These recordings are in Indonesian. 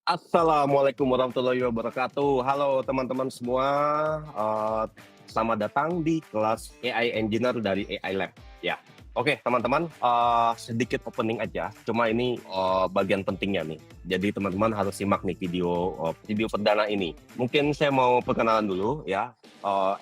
Assalamualaikum warahmatullahi wabarakatuh. Halo teman-teman semua, selamat datang di kelas AI Engineer dari AI Lab, ya. Oke teman-teman, sedikit opening aja, cuma ini, bagian pentingnya nih. Jadi teman-teman harus simak nih video perdana ini. Mungkin saya mau perkenalan dulu ya,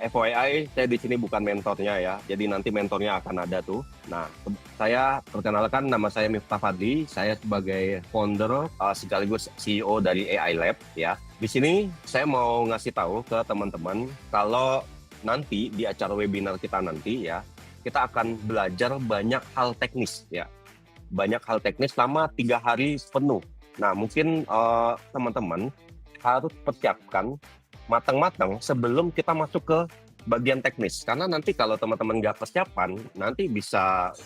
FYI saya di sini bukan mentornya ya, jadi nanti mentornya akan ada tuh. Nah, saya perkenalkan, nama saya Miftah Fadli, saya sebagai founder, sekaligus CEO dari AI Lab ya. Di sini saya mau ngasih tahu ke teman-teman kalau nanti di acara webinar kita nanti ya, kita akan belajar banyak hal teknis ya, banyak hal teknis selama 3 hari penuh. Nah mungkin, teman-teman harus persiapkan matang-matang sebelum kita masuk ke bagian teknis. Karena nanti kalau teman-teman nggak persiapan, nanti bisa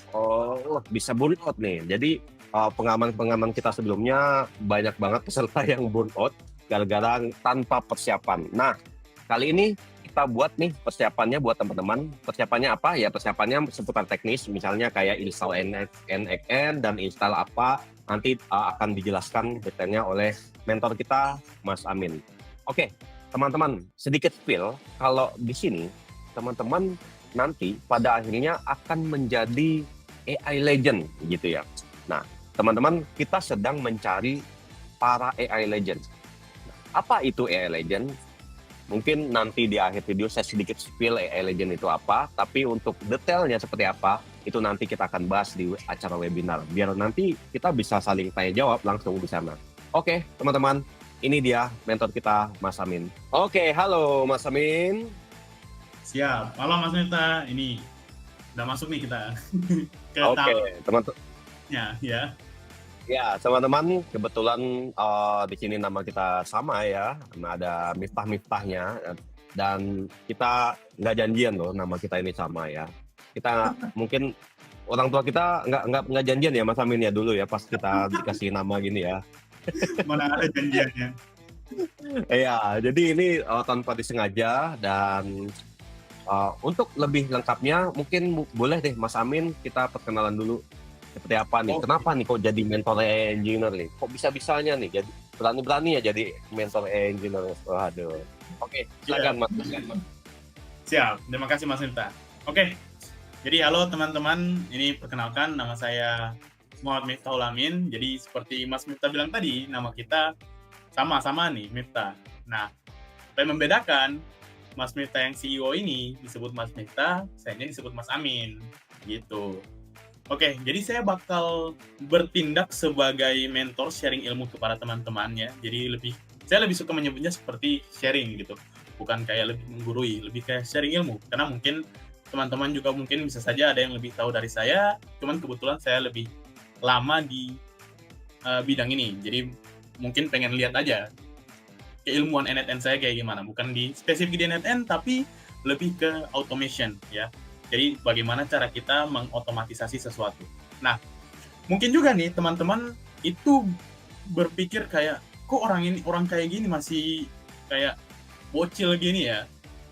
burn out nih. Jadi, pengalaman-pengalaman kita sebelumnya banyak banget peserta yang burn out gara-gara tanpa persiapan. Nah, kali ini kita buat nih persiapannya buat teman-teman. Persiapannya apa? Ya persiapannya seputar teknis, misalnya kayak install NXN dan install apa, nanti, akan dijelaskan detailnya oleh mentor kita, Mas Amin. Oke, teman-teman, sedikit spill, kalau di sini teman-teman nanti pada akhirnya akan menjadi AI legend gitu ya. Nah, teman-teman, kita sedang mencari para AI legend. Apa itu AI legend? Mungkin nanti di akhir video saya sedikit spill AI legend itu apa, tapi untuk detailnya seperti apa, itu nanti kita akan bahas di acara webinar. Biar nanti kita bisa saling tanya jawab langsung di sana. Oke, teman-teman, ini dia mentor kita, Mas Amin. Oke, halo Mas Amin. Siap. Malam Mas Neta, ini udah masuk nih kita ke Oke, tahapnya teman-teman. ya. Ya, teman-teman, kebetulan di sini nama kita sama ya, ada Miftah-Miftahnya, dan kita nggak janjian loh nama kita ini sama ya. Kita mungkin orang tua kita nggak janjian ya Mas Amin ya dulu ya pas kita dikasih nama gini ya. Mana ada janjiannya. Iya, jadi ini tanpa disengaja dan untuk lebih lengkapnya mungkin boleh deh Mas Amin kita perkenalan dulu. Seperti apa nih? Oke, Kenapa nih kok jadi mentor engineer nih? Kok bisa-bisanya nih jadi berani-berani ya jadi mentor engineer? Waduh. Oke, iya, silakan Mas. Silakan, Mas. siap. Terima kasih Mas Neta. Oke, jadi halo teman-teman, ini perkenalkan nama saya Muhammad Miftahul Amin. Jadi seperti Mas Miftah bilang tadi, nama kita sama-sama nih, Miftah. Nah, apa yang membedakan Mas Miftah yang CEO ini disebut Mas Miftah, saya ini disebut Mas Amin, gitu. Oke, jadi saya bakal bertindak sebagai mentor sharing ilmu kepada teman-temannya. Jadi saya lebih suka menyebutnya seperti sharing gitu. Bukan kayak lebih menggurui, lebih kayak sharing ilmu. Karena mungkin teman-teman juga mungkin bisa saja ada yang lebih tahu dari saya, cuman kebetulan saya lebih lama di bidang ini. Jadi mungkin pengen lihat aja keilmuan NNN saya kayak gimana. Bukan di spesifik di NNN, tapi lebih ke automation ya. Jadi bagaimana cara kita mengotomatisasi sesuatu. Nah, mungkin juga nih teman-teman itu berpikir kayak kok orang kayak gini masih kayak bocil gini ya,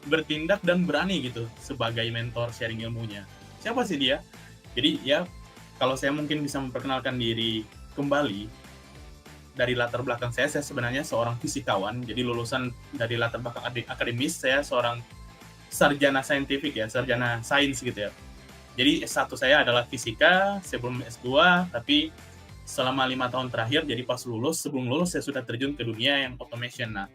bertindak dan berani gitu sebagai mentor sharing ilmunya. Siapa sih dia? Jadi ya kalau saya mungkin bisa memperkenalkan diri kembali, dari latar belakang saya sebenarnya seorang fisikawan, jadi lulusan dari latar belakang akademis, saya seorang sarjana saintifik ya, sarjana sains gitu ya. Jadi S1 saya adalah fisika, sebelum S2, tapi selama 5 tahun terakhir, jadi pas lulus, sebelum lulus saya sudah terjun ke dunia yang automation. Nah,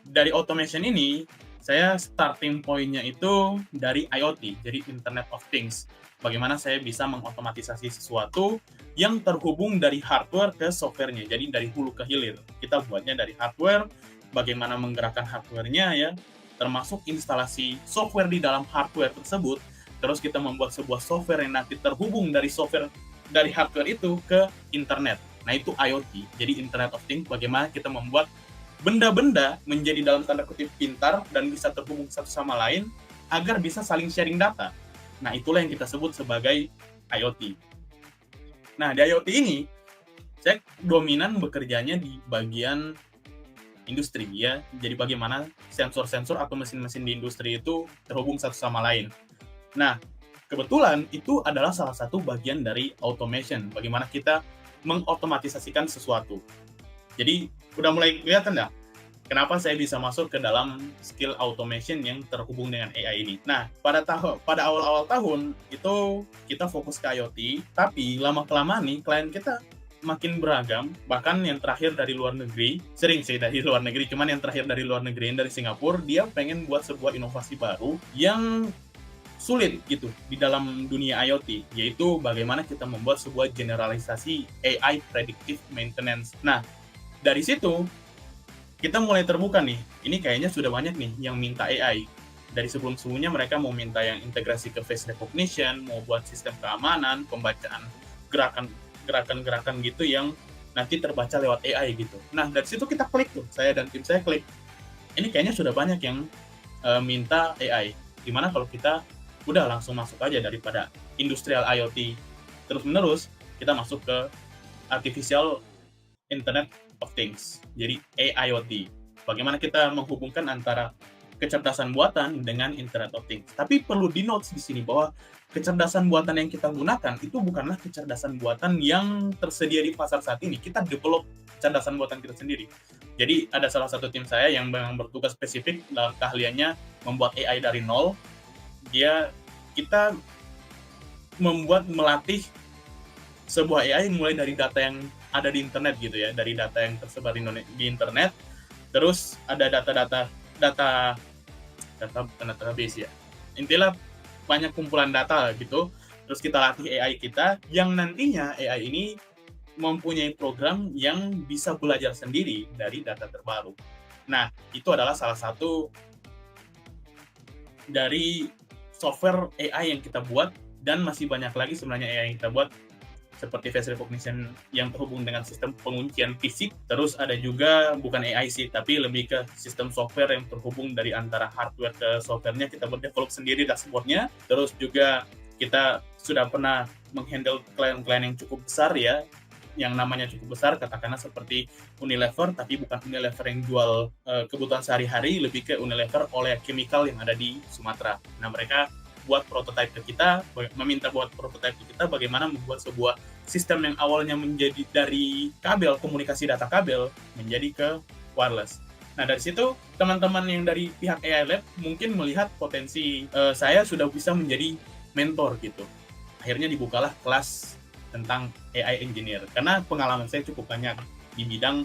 dari automation ini, saya starting point-nya itu dari IoT, jadi Internet of Things. Bagaimana saya bisa mengotomatisasi sesuatu yang terhubung dari hardware ke software-nya. Jadi dari hulu ke hilir. Kita buatnya dari hardware, bagaimana menggerakkan hardware-nya ya, termasuk instalasi software di dalam hardware tersebut. Terus kita membuat sebuah software yang nanti terhubung dari hardware itu ke internet. Nah, itu IoT. Jadi Internet of Things, bagaimana kita membuat benda-benda menjadi dalam tanda kutip pintar dan bisa terhubung satu sama lain agar bisa saling sharing data. Nah, itulah yang kita sebut sebagai IoT. Nah, di IoT ini, saya dominan bekerjanya di bagian industri ya. Jadi bagaimana sensor-sensor atau mesin-mesin di industri itu terhubung satu sama lain. Nah, kebetulan itu adalah salah satu bagian dari automation. Bagaimana kita mengotomatisasikan sesuatu. Jadi udah mulai kelihatan nggak kenapa saya bisa masuk ke dalam skill automation yang terhubung dengan AI ini. Nah, pada awal-awal tahun itu kita fokus ke IoT, tapi lama-kelamaan nih klien kita makin beragam, bahkan yang terakhir dari luar negeri, sering sih dari luar negeri, cuman yang terakhir dari luar negeri, yang dari Singapura, dia pengen buat sebuah inovasi baru yang sulit gitu di dalam dunia IoT, yaitu bagaimana kita membuat sebuah generalisasi AI predictive maintenance. Nah, dari situ kita mulai terbuka nih. Ini kayaknya sudah banyak nih yang minta AI. Dari sebelum-sebelumnya mereka mau minta yang integrasi ke face recognition, mau buat sistem keamanan, pembacaan gerakan-gerakan gitu yang nanti terbaca lewat AI gitu. Nah, dari situ kita klik tuh, saya dan tim saya klik. Ini kayaknya sudah banyak yang minta AI. Gimana kalau kita udah langsung masuk aja daripada industrial IoT terus-menerus, kita masuk ke artificial Internet of Things, jadi AIoT. Bagaimana kita menghubungkan antara kecerdasan buatan dengan Internet of Things. Tapi perlu di-notes di sini bahwa kecerdasan buatan yang kita gunakan itu bukanlah kecerdasan buatan yang tersedia di pasar saat ini. Kita develop kecerdasan buatan kita sendiri. Jadi ada salah satu tim saya yang memang bertugas spesifik dalam keahliannya membuat AI dari nol. Kita melatih sebuah AI mulai dari data yang ada di internet gitu ya, dari data yang tersebar di internet, terus ada database ya. Intinya banyak kumpulan data gitu, terus kita latih AI kita yang nantinya AI ini mempunyai program yang bisa belajar sendiri dari data terbaru. Nah, itu adalah salah satu dari software AI yang kita buat, dan masih banyak lagi sebenarnya AI yang kita buat, seperti face recognition yang terhubung dengan sistem penguncian fisik. Terus ada juga, bukan AI sih, tapi lebih ke sistem software yang terhubung dari antara hardware ke softwarenya, kita develop sendiri dashboardnya. Terus juga kita sudah pernah menghandle klien-klien yang cukup besar ya, yang namanya cukup besar, katakanlah seperti Unilever, tapi bukan Unilever yang jual kebutuhan sehari-hari, lebih ke Unilever oleh chemical yang ada di Sumatera. Nah, mereka buat prototipe ke kita, meminta buat prototipe ke kita bagaimana membuat sebuah sistem yang awalnya menjadi dari kabel, komunikasi data kabel, menjadi ke wireless. Nah, dari situ teman-teman yang dari pihak AI Lab mungkin melihat potensi saya sudah bisa menjadi mentor gitu. Akhirnya dibukalah kelas tentang AI engineer, karena pengalaman saya cukup banyak di bidang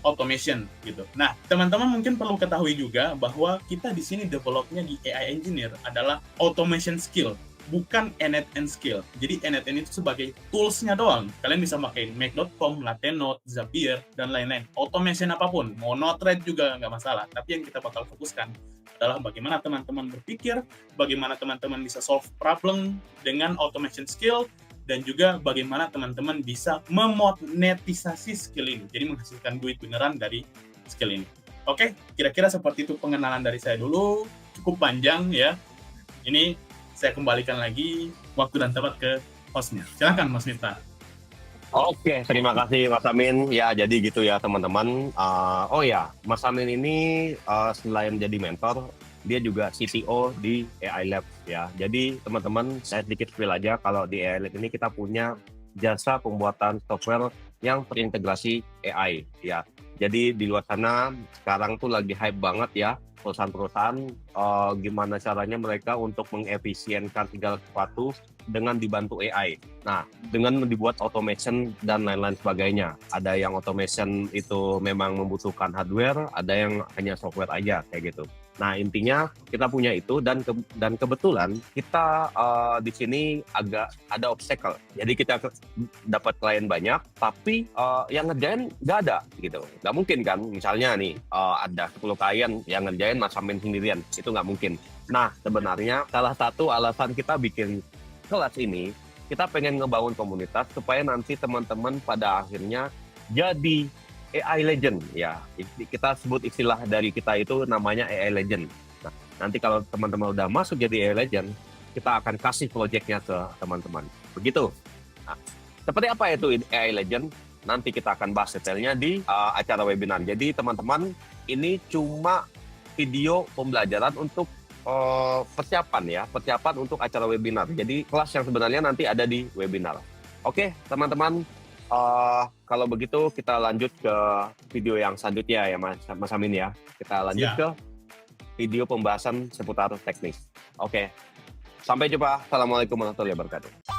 automation gitu. Nah, teman-teman mungkin perlu ketahui juga bahwa kita di sini developnya di AI engineer adalah automation skill, bukan N8N skill. Jadi N8N itu sebagai tools-nya doang. Kalian bisa pakai Make.com, Latenode, Zapier, dan lain-lain. Automation apapun, mau Node-RED juga nggak masalah. Tapi yang kita bakal fokuskan adalah bagaimana teman-teman berpikir, bagaimana teman-teman bisa solve problem dengan automation skill, dan juga bagaimana teman-teman bisa memonetisasi skill ini, jadi menghasilkan duit beneran dari skill ini. Oke, kira-kira seperti itu pengenalan dari saya dulu, cukup panjang ya. Ini saya kembalikan lagi waktu dan tempat ke hostnya. Silakan Mas Miftah. Oke, terima kasih Mas Amin. Ya, jadi gitu ya teman-teman. Oh ya, Mas Amin ini selain jadi mentor, dia juga CTO di AI Lab ya. Jadi teman-teman, saya sedikit spill aja kalau di AI Lab ini kita punya jasa pembuatan software yang terintegrasi AI ya. Jadi di luar sana sekarang tuh lagi hype banget ya perusahaan-perusahaan gimana caranya mereka untuk mengefisienkan segala sesuatu dengan dibantu AI. Nah, dengan dibuat automation dan lain-lain sebagainya. Ada yang automation itu memang membutuhkan hardware, ada yang hanya software aja kayak gitu. Nah, intinya kita punya itu dan kebetulan kita di sini agak ada obstacle. Jadi kita dapat klien banyak, tapi yang ngerjain nggak ada gitu. Nggak mungkin kan, misalnya nih ada 10 klien yang ngerjain Mas Amin sendirian, itu nggak mungkin. Nah, sebenarnya salah satu alasan kita bikin kelas ini, kita pengen ngebangun komunitas supaya nanti teman-teman pada akhirnya jadi AI Legend ya. Kita sebut istilah dari kita itu namanya AI Legend. Nah, nanti kalau teman-teman udah masuk jadi AI Legend, kita akan kasih project-nya ke teman-teman. Begitu. Nah, seperti apa itu AI Legend? Nanti kita akan bahas detailnya di acara webinar. Jadi teman-teman, ini cuma video pembelajaran untuk persiapan untuk acara webinar. Jadi kelas yang sebenarnya nanti ada di webinar. Oke, teman-teman, Kalau begitu kita lanjut ke video yang selanjutnya ya Mas Amin ya. Kita lanjut Siap. ke video pembahasan seputar teknis. Oke, sampai jumpa. Assalamualaikum warahmatullahi wabarakatuh.